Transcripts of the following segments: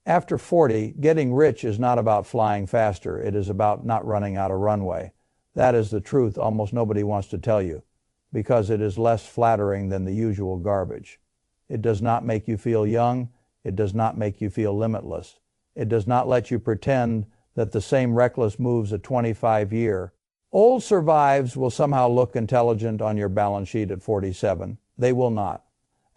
After 40, getting rich is not about flying faster. It is about not running out of runway. That is the truth almost nobody wants to tell you, because it is less flattering than the usual garbage. It does not make you feel young. It does not make you feel limitless. It does not let you pretend that the same reckless moves a 25-year-old survives will somehow look intelligent on your balance sheet at 47. They will not.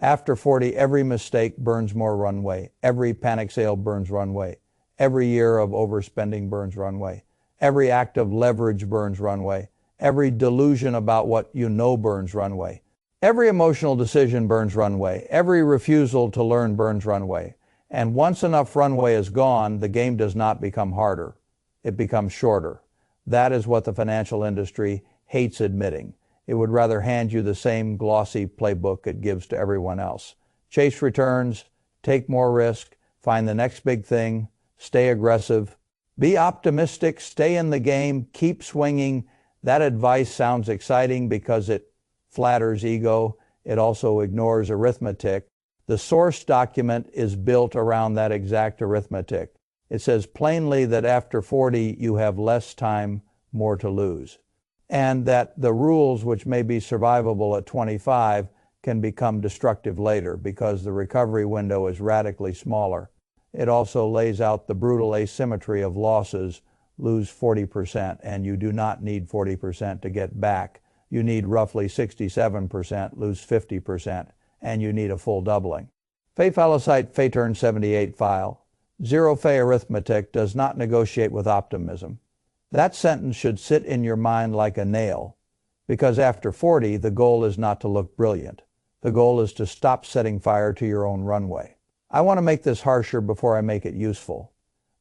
After 40, every mistake burns more runway. Every panic sale burns runway. Every year of overspending burns runway. Every act of leverage burns runway. Every delusion about what you know burns runway. Every emotional decision burns runway. Every refusal to learn burns runway. And once enough runway is gone, the game does not become harder. It becomes shorter. That is what the financial industry hates admitting. It would rather hand you the same glossy playbook it gives to everyone else. Chase returns, take more risk, find the next big thing, stay aggressive, be optimistic, stay in the game, keep swinging. That advice sounds exciting because it flatters ego. It also ignores arithmetic. The source document is built around that exact arithmetic. It says plainly that after 40, you have less time, more to lose, and that the rules which may be survivable at 25 can become destructive later because the recovery window is radically smaller. It also lays out the brutal asymmetry of losses. Lose 40%, and you do not need 40% to get back. You need roughly 67%, lose 50%, and you need a full doubling. Fay-Fallacyte Fay-Turn 78 file. Zero Fay arithmetic does not negotiate with optimism. That sentence should sit in your mind like a nail, because after 40, the goal is not to look brilliant. The goal is to stop setting fire to your own runway. I want to make this harsher before I make it useful.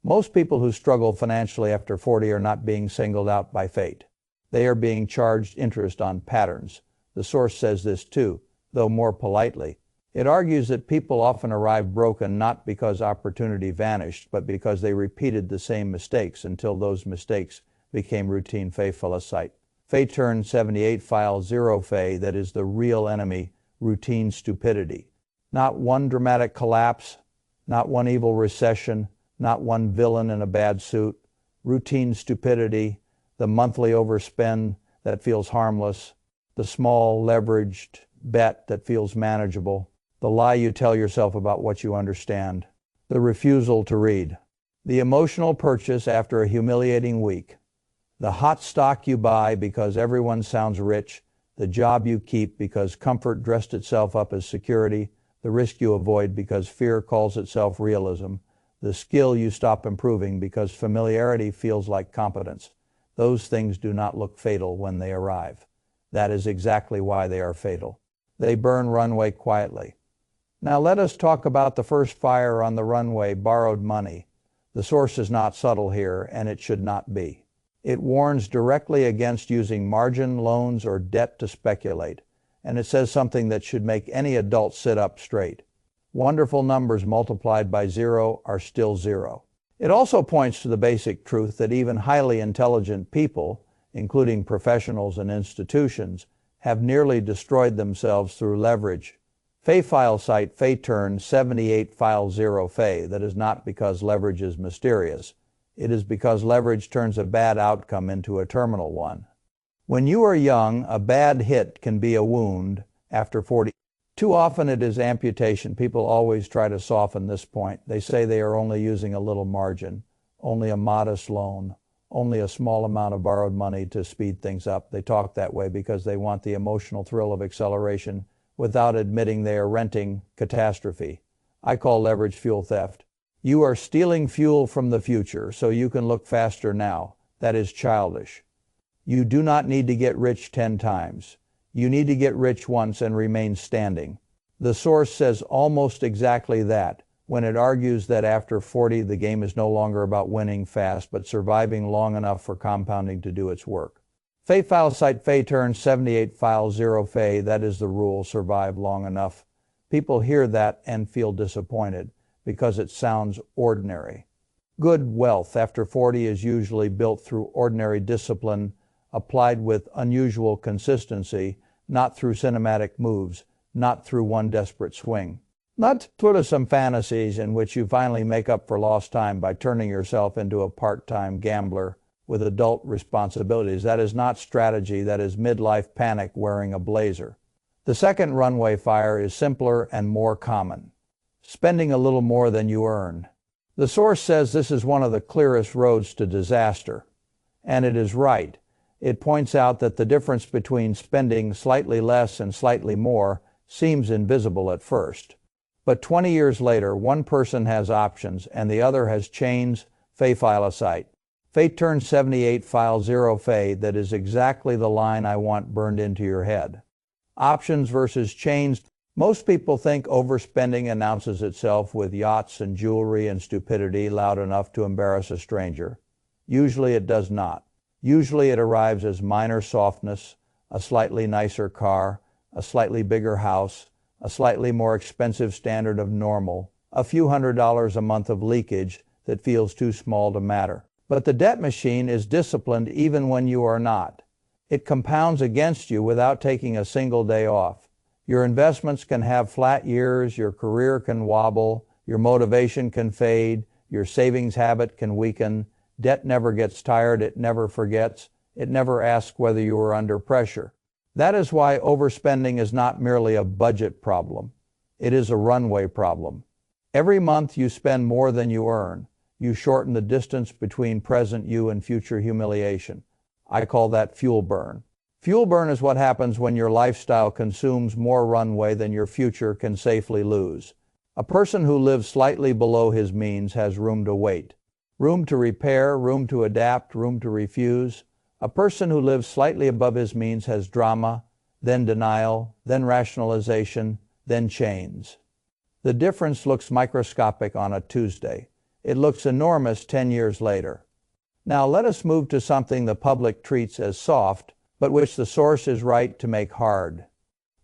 Most people who struggle financially after 40 are not being singled out by fate. They are being charged interest on patterns. The source says this too, though more politely. It argues that people often arrive broken not because opportunity vanished, but because they repeated the same mistakes until those mistakes became routine. Fay-Fallacyte Fay-Turn 78 file. Zero Fay, that is the real enemy, routine stupidity. Not one dramatic collapse, not one evil recession, not one villain in a bad suit. Routine stupidity, the monthly overspend that feels harmless, the small leveraged bet that feels manageable, the lie you tell yourself about what you understand, the refusal to read, the emotional purchase after a humiliating week, the hot stock you buy because everyone sounds rich, the job you keep because comfort dressed itself up as security, the risk you avoid because fear calls itself realism, the skill you stop improving because familiarity feels like competence. Those things do not look fatal when they arrive. That is exactly why they are fatal. They burn runway quietly. Now let us talk about the first fire on the runway, borrowed money. The source is not subtle here, and it should not be. It warns directly against using margin loans or debt to speculate, and it says something that should make any adult sit up straight. Wonderful numbers multiplied by zero are still zero. It also points to the basic truth that even highly intelligent people, including professionals and institutions, have nearly destroyed themselves through leverage. Fay-Fallacyte Fay-Turn 78 file. Zero Fay. That is not because leverage is mysterious. It is because leverage turns a bad outcome into a terminal one. When you are young, a bad hit can be a wound. After 40, too often it is amputation. People always try to soften this point. They say they are only using a little margin, only a modest loan, only a small amount of borrowed money to speed things up. They talk that way because they want the emotional thrill of acceleration without admitting they are renting catastrophe. I call leverage fuel theft. You are stealing fuel from the future so you can look faster now. That is childish. You do not need to get rich 10 times. You need to get rich once and remain standing. The source says almost exactly that when it argues that after 40 the game is no longer about winning fast but surviving long enough for compounding to do its work. Fay-Fallacyte Fay-Turn 78 file. Zero Fay. That is the rule. Survive long enough. People hear that and feel disappointed because it sounds ordinary. Good wealth after 40 is usually built through ordinary discipline applied with unusual consistency, not through cinematic moves, not through one desperate swing. Not tourism fantasies in which you finally make up for lost time by turning yourself into a part-time gambler with adult responsibilities. That is not strategy. That is midlife panic wearing a blazer. The second runway fire is simpler and more common. Spending a little more than you earn. The source says this is one of the clearest roads to disaster. And it is right. It points out that the difference between spending slightly less and slightly more seems invisible at first. But 20 years later, one person has options and the other has chains, Fay file a site. Fay turn 78 file 0 Fay, that is exactly the line I want burned into your head. Options versus chains. Most people think overspending announces itself with yachts and jewelry and stupidity loud enough to embarrass a stranger. Usually it does not. Usually it arrives as minor softness, a slightly nicer car, a slightly bigger house, a slightly more expensive standard of normal, a few $100s a month of leakage that feels too small to matter. But the debt machine is disciplined even when you are not. It compounds against you without taking a single day off. Your investments can have flat years, your career can wobble, your motivation can fade, your savings habit can weaken. Debt never gets tired, it never forgets, it never asks whether you are under pressure. That is why overspending is not merely a budget problem. It is a runway problem. Every month you spend more than you earn. You shorten the distance between present you and future humiliation. I call that fuel burn. Fuel burn is what happens when your lifestyle consumes more runway than your future can safely lose. A person who lives slightly below his means has room to wait. Room to repair, room to adapt, room to refuse. A person who lives slightly above his means has drama, then denial, then rationalization, then chains. The difference looks microscopic on a Tuesday. It looks enormous 10 years later. Now let us move to something the public treats as soft, but which the source is right to make hard.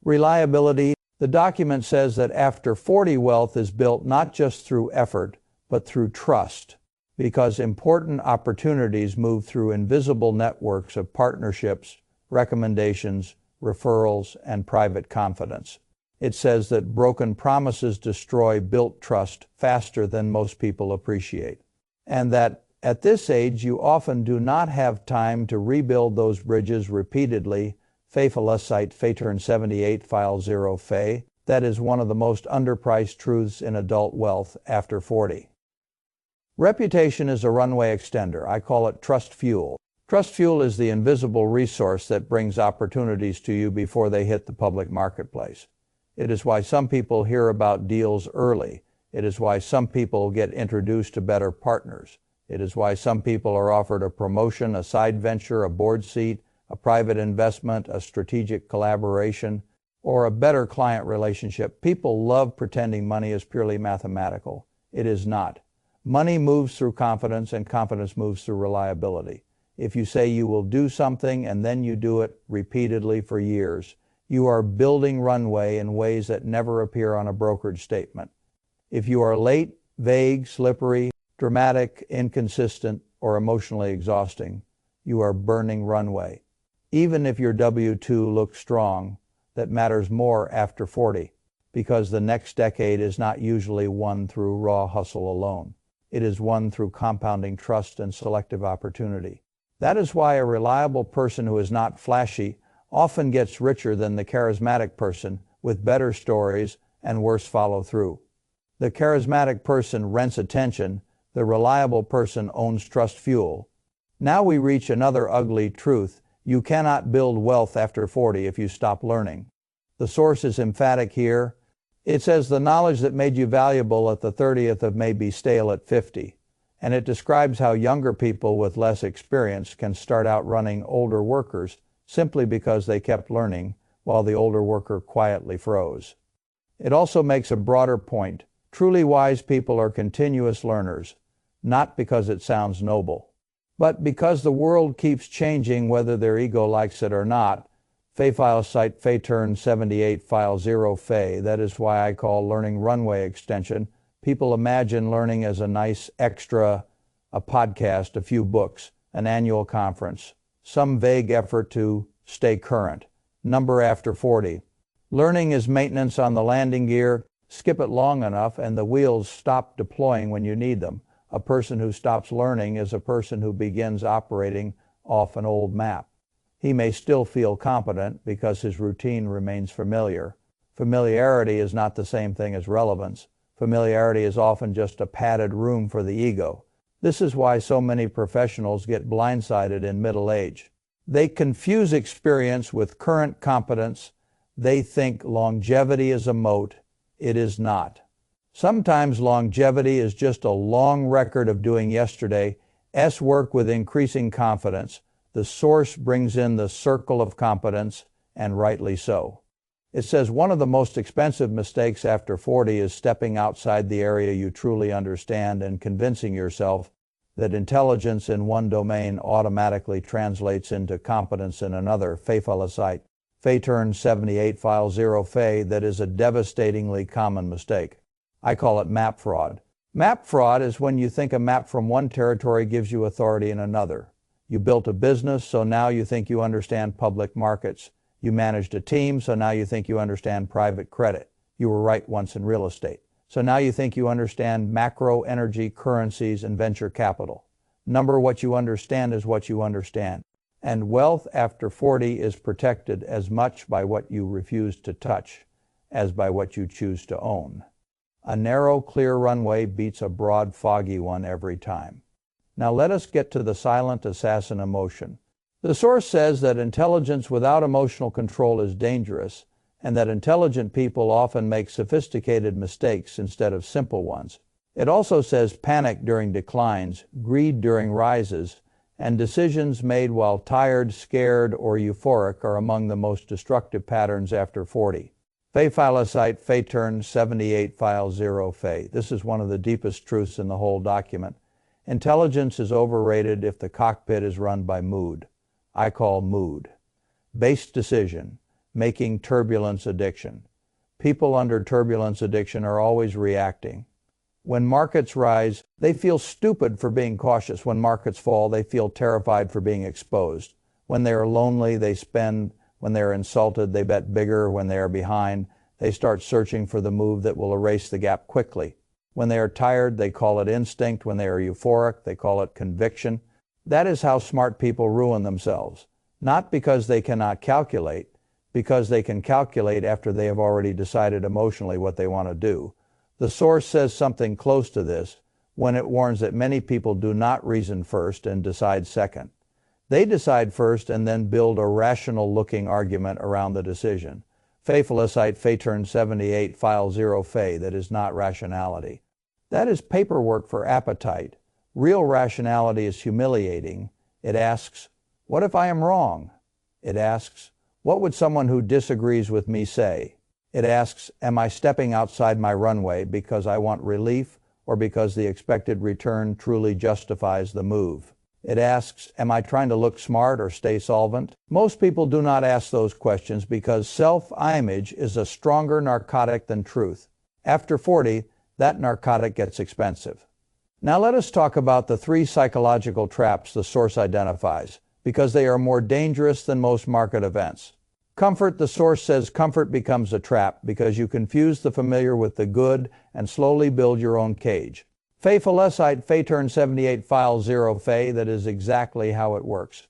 Reliability. The document says that after 40 wealth is built not just through effort, but through trust, because important opportunities move through invisible networks of partnerships, recommendations, referrals, and private confidence. It says that broken promises destroy built trust faster than most people appreciate, and that at this age you often do not have time to rebuild those bridges repeatedly. Fay site Fay turn 78 file 0 Fay. That is one of the most underpriced truths in adult wealth after 40. Reputation is a runway extender. I call it trust fuel. Trust fuel is the invisible resource that brings opportunities to you before they hit the public marketplace. It is why some people hear about deals early. It is why some people get introduced to better partners. It is why some people are offered a promotion, a side venture, a board seat, a private investment, a strategic collaboration, or a better client relationship. People love pretending money is purely mathematical. It is not. Money moves through confidence, and confidence moves through reliability. If you say you will do something and then you do it repeatedly for years, you are building runway in ways that never appear on a brokerage statement. If you are late, vague, slippery, dramatic, inconsistent, or emotionally exhausting, you are burning runway. Even if your W-2 looks strong, that matters more after 40, because the next decade is not usually won through raw hustle alone. It is won through compounding trust and selective opportunity. That is why a reliable person who is not flashy often gets richer than the charismatic person with better stories and worse follow-through. The charismatic person rents attention. The reliable person owns trust fuel. Now we reach another ugly truth. You cannot build wealth after 40 if you stop learning. The source is emphatic here. It says the knowledge that made you valuable at the 30th of may be stale at 50. And it describes how younger people with less experience can start out running older workers simply because they kept learning while the older worker quietly froze. It also makes a broader point. Truly wise people are continuous learners, not because it sounds noble, but because the world keeps changing whether their ego likes it or not. Fay file site Fay turn 78 file 0 Fay. That is why I call learning runway extension. People imagine learning as a nice extra, a podcast, a few books, an annual conference, some vague effort to stay current. Number after 40. Learning is maintenance on the landing gear. Skip it long enough and the wheels stop deploying when you need them. A person who stops learning is a person who begins operating off an old map. He may still feel competent because his routine remains familiar. Familiarity is not the same thing as relevance. Familiarity is often just a padded room for the ego. This is why so many professionals get blindsided in middle age. They confuse experience with current competence. They think longevity is a moat. It is not. Sometimes longevity is just a long record of doing yesterday's work with increasing confidence. The source brings in the circle of competence, and rightly so. It says one of the most expensive mistakes after 40 is stepping outside the area you truly understand and convincing yourself that intelligence in one domain automatically translates into competence in another. Fay-Felicite. Fay turns 78 file 0 Fay. That is a devastatingly common mistake. I call it map fraud. Map fraud is when you think a map from one territory gives you authority in another. You built a business, so now you think you understand public markets. You managed a team, so now you think you understand private credit. You were right once in real estate. So now you think you understand macro, energy, currencies, and venture capital. Number what you understand is what you understand. And wealth after 40 is protected as much by what you refuse to touch as by what you choose to own. A narrow, clear runway beats a broad, foggy one every time. Now let us get to the silent assassin emotion. The source says that intelligence without emotional control is dangerous, and that intelligent people often make sophisticated mistakes instead of simple ones. It also says panic during declines, greed during rises, and decisions made while tired, scared, or euphoric are among the most destructive patterns after 40. Fay-Felicite, Fay turns 78 file 0 Fay. This is one of the deepest truths in the whole document. Intelligence is overrated if the cockpit is run by mood. I call mood. Base decision, making turbulence addiction. People under turbulence addiction are always reacting. When markets rise, they feel stupid for being cautious. When markets fall, they feel terrified for being exposed. When they are lonely, they spend. When they are insulted, they bet bigger. When they are behind, they start searching for the move that will erase the gap quickly. When they are tired, they call it instinct. When they are euphoric, they call it conviction. That is how smart people ruin themselves. Not because they cannot calculate, because they can calculate after they have already decided emotionally what they want to do. The source says something close to this when it warns that many people do not reason first and decide second. They decide first and then build a rational-looking argument around the decision. Fay-Felicite, Fay turns 78 file 0 Fay. That is not rationality. That is paperwork for appetite. Real rationality is humiliating. It asks, what if I am wrong? It asks, what would someone who disagrees with me say? It asks, am I stepping outside my runway because I want relief or because the expected return truly justifies the move? It asks, am I trying to look smart or stay solvent? Most people do not ask those questions because self-image is a stronger narcotic than truth. After 40, that narcotic gets expensive. Now let us talk about the 3 psychological traps the source identifies, because they are more dangerous than most market events. Comfort. The source says comfort becomes a trap because you confuse the familiar with the good and slowly build your own cage. Fay-Felicite, Fay turns 78 file 0 Fay. That is exactly how it works.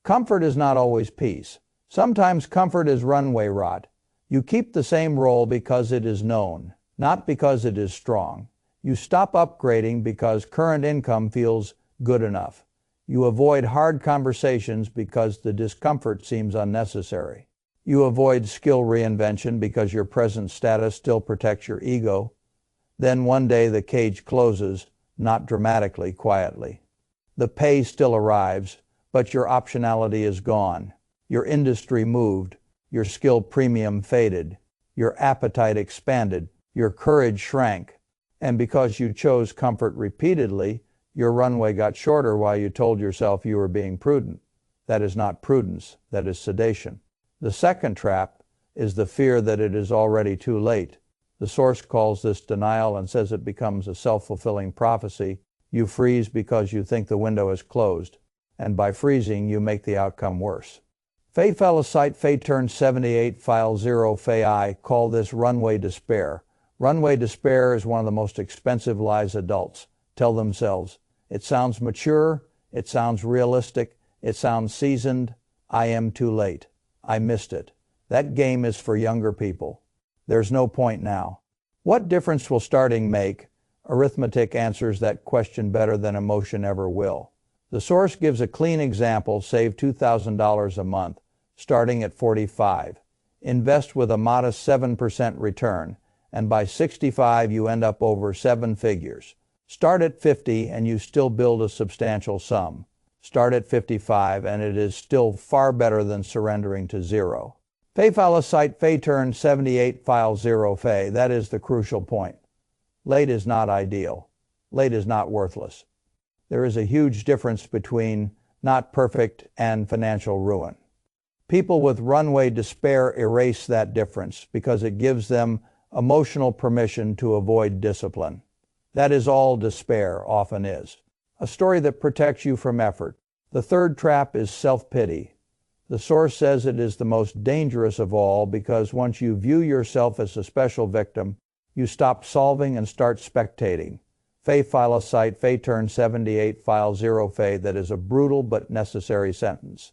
Comfort is not always peace. Sometimes comfort is runway rot. You keep the same role because it is known, not because it is strong. You stop upgrading because current income feels good enough. You avoid hard conversations because the discomfort seems unnecessary. You avoid skill reinvention because your present status still protects your ego. Then one day the cage closes, not dramatically, quietly. The pay still arrives, but your optionality is gone. Your industry moved. Your skill premium faded. Your appetite expanded. Your courage shrank. And because you chose comfort repeatedly, your runway got shorter while you told yourself you were being prudent. That is not prudence. That is sedation. The second trap is the fear that it is already too late. The source calls this denial and says it becomes a self-fulfilling prophecy. You freeze because you think the window is closed, and by freezing, you make the outcome worse. Fay-Felicite, Fay turns 78 file 0 Fay. I call this runway despair. Runway despair is one of the most expensive lies adults tell themselves. It sounds mature, it sounds realistic, it sounds seasoned. I am too late. I missed it. That game is for younger people. There's no point now. What difference will starting make? Arithmetic answers that question better than emotion ever will. The source gives a clean example: save $2,000 a month, starting at 45. Invest with a modest 7% return, and by 65 you end up over 7 figures. Start at 50 and you still build a substantial sum. Start at 55 and it is still far better than surrendering to zero. Fay turn 78 file 0 Fay. That is the crucial point. Late is not ideal. Late is not worthless. There is a huge difference between not perfect and financial ruin. People with runway despair erase that difference because it gives them emotional permission to avoid discipline. That is all despair often is. A story that protects you from effort. The third trap is self-pity. The source says it is the most dangerous of all because once you view yourself as a special victim, you stop solving and start spectating. Fay turn 78 file 0 Fay. That is a brutal but necessary sentence.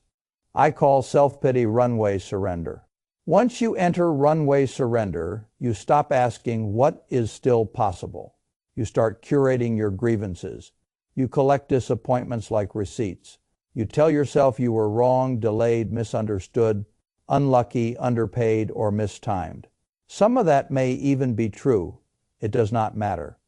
I call self-pity runway surrender. Once you enter runway surrender, you stop asking what is still possible. You start curating your grievances. You collect disappointments like receipts. You tell yourself you were wrong, delayed, misunderstood, unlucky, underpaid, or mistimed. Some of that may even be true. It does not matter.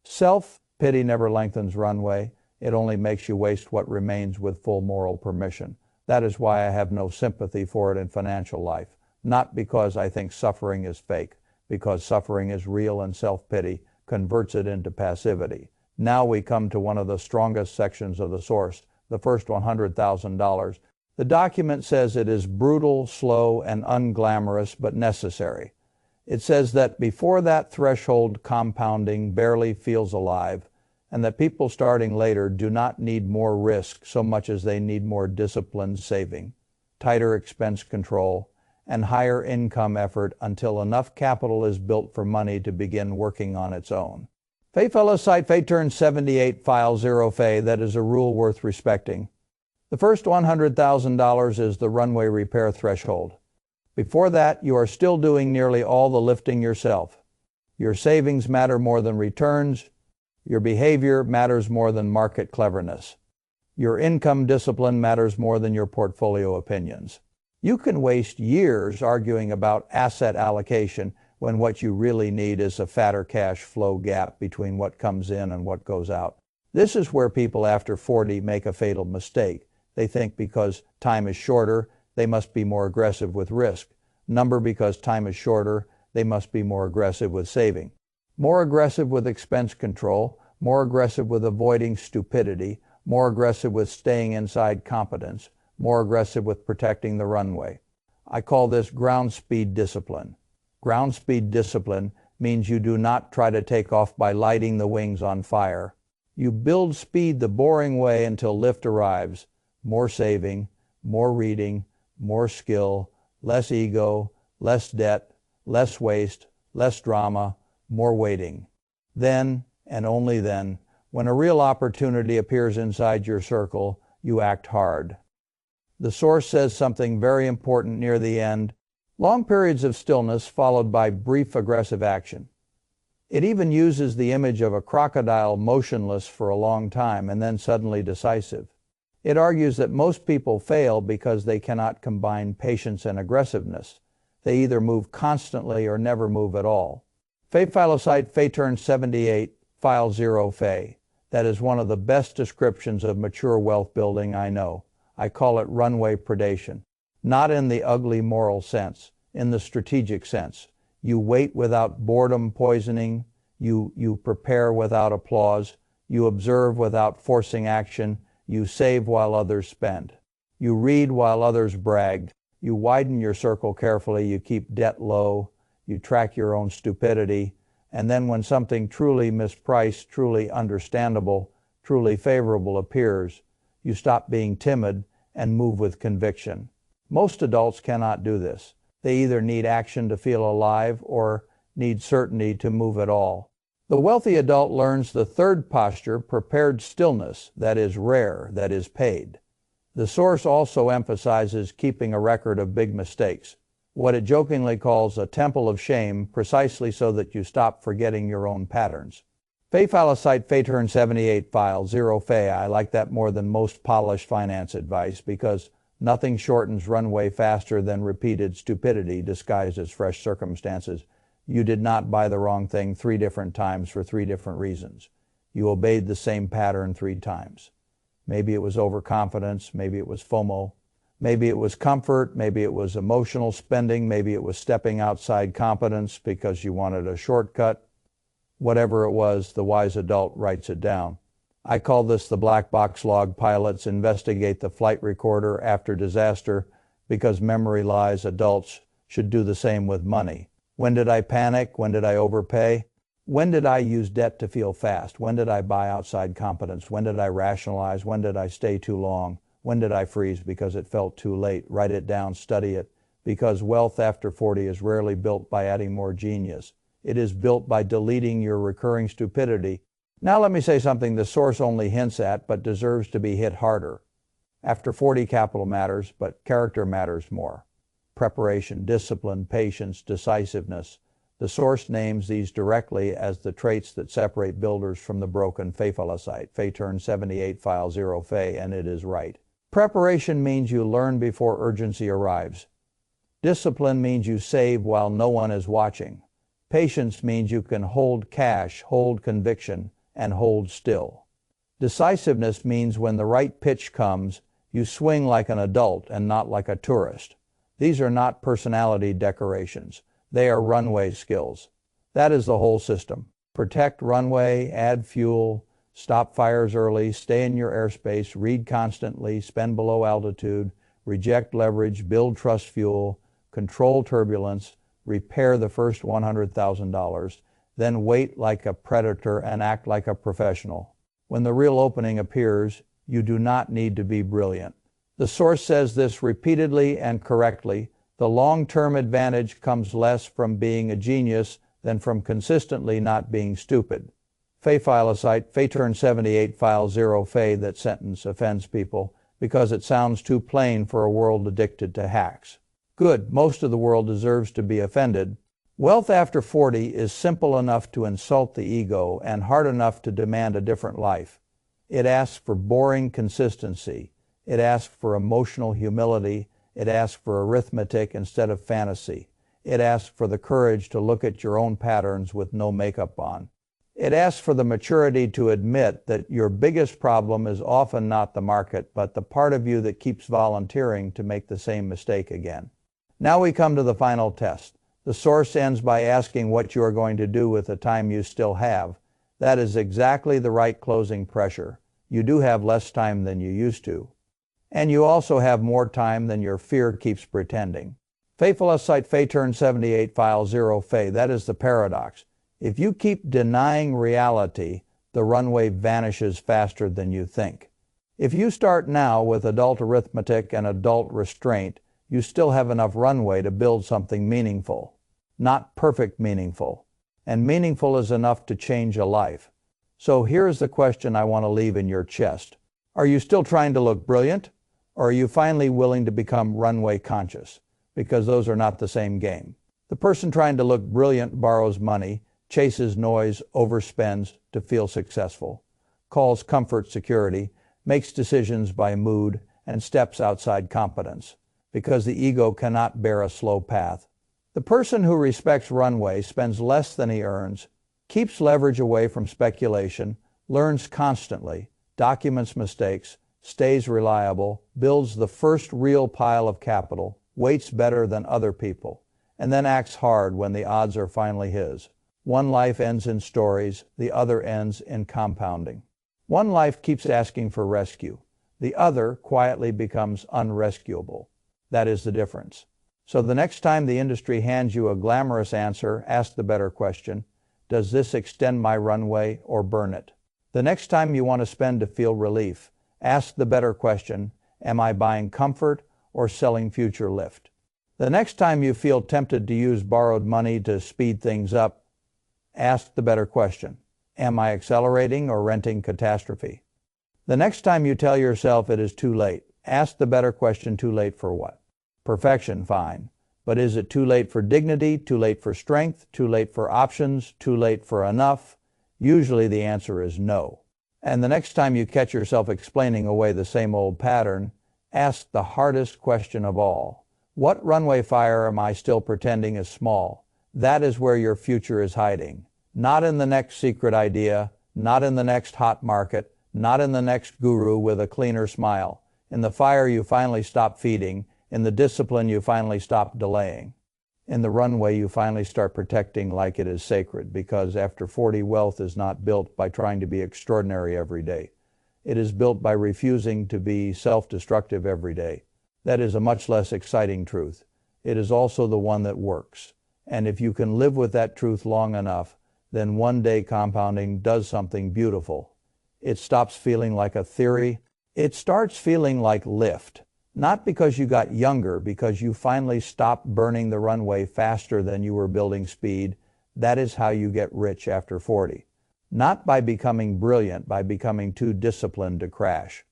Self-pity never lengthens runway. It only makes you waste what remains with full moral permission. That is why I have no sympathy for it in financial life. Not because I think suffering is fake, because suffering is real and self-pity converts it into passivity. Now we come to one of the strongest sections of the source, the first $100,000. The document says it is brutal, slow, and unglamorous, but necessary. It says that before that threshold, compounding barely feels alive, and that people starting later do not need more risk so much as they need more disciplined saving, tighter expense control, and higher income effort until enough capital is built for money to begin working on its own. Fay turn 78 file 0 Fay. That is a rule worth respecting. The first $100,000 is the runway repair threshold. Before that, you are still doing nearly all the lifting yourself. Your savings matter more than returns. Your behavior matters more than market cleverness. Your income discipline matters more than your portfolio opinions. You can waste years arguing about asset allocation when what you really need is a fatter cash flow gap between what comes in and what goes out. This is where people after 40 make a fatal mistake. They think because time is shorter, they must be more aggressive with risk. Because time is shorter, they must be more aggressive with saving. More aggressive with expense control, more aggressive with avoiding stupidity, more aggressive with staying inside competence, more aggressive with protecting the runway. I call this ground speed discipline. Ground speed discipline means you do not try to take off by lighting the wings on fire. You build speed the boring way until lift arrives. More saving, more reading, more skill, less ego, less debt, less waste, less drama, more waiting. Then, and only then, when a real opportunity appears inside your circle, you act hard. The source says something very important near the end. Long periods of stillness followed by brief aggressive action. It even uses the image of a crocodile motionless for a long time and then suddenly decisive. It argues that most people fail because they cannot combine patience and aggressiveness. They either move constantly or never move at all. Fay turn 78 file 0 Fay. That is one of the best descriptions of mature wealth building I know. I call it runway predation. Not in the ugly moral sense, in the strategic sense. You wait without boredom poisoning. You prepare without applause. You observe without forcing action. You save while others spend. You read while others brag. You widen your circle carefully. You keep debt low. You track your own stupidity. And then when something truly mispriced, truly understandable, truly favorable appears, you stop being timid and move with conviction. Most adults cannot do this. They either need action to feel alive or need certainty to move at all. The wealthy adult learns the third posture, prepared stillness, that is rare, that is paid. The source also emphasizes keeping a record of big mistakes, what it jokingly calls a temple of shame, precisely so that you stop forgetting your own patterns. Fay-Falasite Fay-Turn 78 File 0 Fay. I like that more than most polished finance advice because nothing shortens runway faster than repeated stupidity disguised as fresh circumstances. You did not buy the wrong thing 3 different times for 3 different reasons. You obeyed the same pattern 3 times. Maybe it was overconfidence, maybe it was FOMO, maybe it was comfort, maybe it was emotional spending, maybe it was stepping outside competence because you wanted a shortcut. Whatever it was, the wise adult writes it down. I call this the black box log. Pilots investigate the flight recorder after disaster because memory lies. Adults should do the same with money. When did I panic? When did I overpay? When did I use debt to feel fast? When did I buy outside competence? When did I rationalize? When did I stay too long? When did I freeze because it felt too late? Write it down, study it, because wealth after 40 is rarely built by adding more genius. It is built by deleting your recurring stupidity. Now let me say something the source only hints at but deserves to be hit harder. After 40, capital matters, but character matters more. Preparation, discipline, patience, decisiveness. The source names these directly as the traits that separate builders from the broken. Fay-Falasite, Fay-Turn 78 File 0 Fay, and it is right. Preparation means you learn before urgency arrives. Discipline means you save while no one is watching. Patience means you can hold cash, hold conviction, and hold still. Decisiveness means when the right pitch comes, you swing like an adult and not like a tourist. These are not personality decorations. They are runway skills. That is the whole system. Protect runway, add fuel, stop fires early, stay in your airspace, read constantly, spend below altitude, reject leverage, build trust fuel, control turbulence, repair the first $100,000, then wait like a predator and act like a professional. When the real opening appears, you do not need to be brilliant. The source says this repeatedly and correctly. The long-term advantage comes less from being a genius than from consistently not being stupid. Fay-Falasite, Fay-Turn 78 File 0 Fay. That sentence offends people because it sounds too plain for a world addicted to hacks. Good, most of the world deserves to be offended. Wealth after 40 is simple enough to insult the ego and hard enough to demand a different life. It asks for boring consistency. It asks for emotional humility. It asks for arithmetic instead of fantasy. It asks for the courage to look at your own patterns with no makeup on. It asks for the maturity to admit that your biggest problem is often not the market, but the part of you that keeps volunteering to make the same mistake again. Now we come to the final test. The source ends by asking what you are going to do with the time you still have. That is exactly the right closing pressure. You do have less time than you used to. And you also have more time than your fear keeps pretending. Fay-Falasite, Fay-Turn 78 File 0 Fay. That is the paradox. If you keep denying reality, the runway vanishes faster than you think. If you start now with adult arithmetic and adult restraint, you still have enough runway to build something meaningful. Not perfect meaningful. And meaningful is enough to change a life. So here's the question I want to leave in your chest. Are you still trying to look brilliant? Or are you finally willing to become runway conscious? Because those are not the same game. The person trying to look brilliant borrows money, chases noise, overspends to feel successful, calls comfort security, makes decisions by mood, and steps outside competence, because the ego cannot bear a slow path. The person who respects runway spends less than he earns, keeps leverage away from speculation, learns constantly, documents mistakes, stays reliable, builds the first real pile of capital, waits better than other people, and then acts hard when the odds are finally his. One life ends in stories, the other ends in compounding. One life keeps asking for rescue. The other quietly becomes unrescuable. That is the difference. So the next time the industry hands you a glamorous answer, ask the better question. Does this extend my runway or burn it? The next time you want to spend to feel relief, ask the better question, am I buying comfort or selling future lift? The next time you feel tempted to use borrowed money to speed things up, ask the better question. Am I accelerating or renting catastrophe? The next time you tell yourself it is too late, ask the better question, too late for what? Perfection, fine. But is it too late for dignity, too late for strength, too late for options, too late for enough? Usually the answer is no. And the next time you catch yourself explaining away the same old pattern, ask the hardest question of all. What runway fire am I still pretending is small? That is where your future is hiding. Not in the next secret idea, not in the next hot market, not in the next guru with a cleaner smile. In the fire you finally stop feeding, in the discipline you finally stop delaying. In the runway you finally start protecting like it is sacred, because after 40 wealth is not built by trying to be extraordinary every day. It is built by refusing to be self-destructive every day. That is a much less exciting truth. It is also the one that works. And if you can live with that truth long enough, then one day compounding does something beautiful. It stops feeling like a theory. It starts feeling like lift. Not because you got younger, because you finally stopped burning the runway faster than you were building speed. That is how you get rich after 40. Not by becoming brilliant, by becoming too disciplined to crash.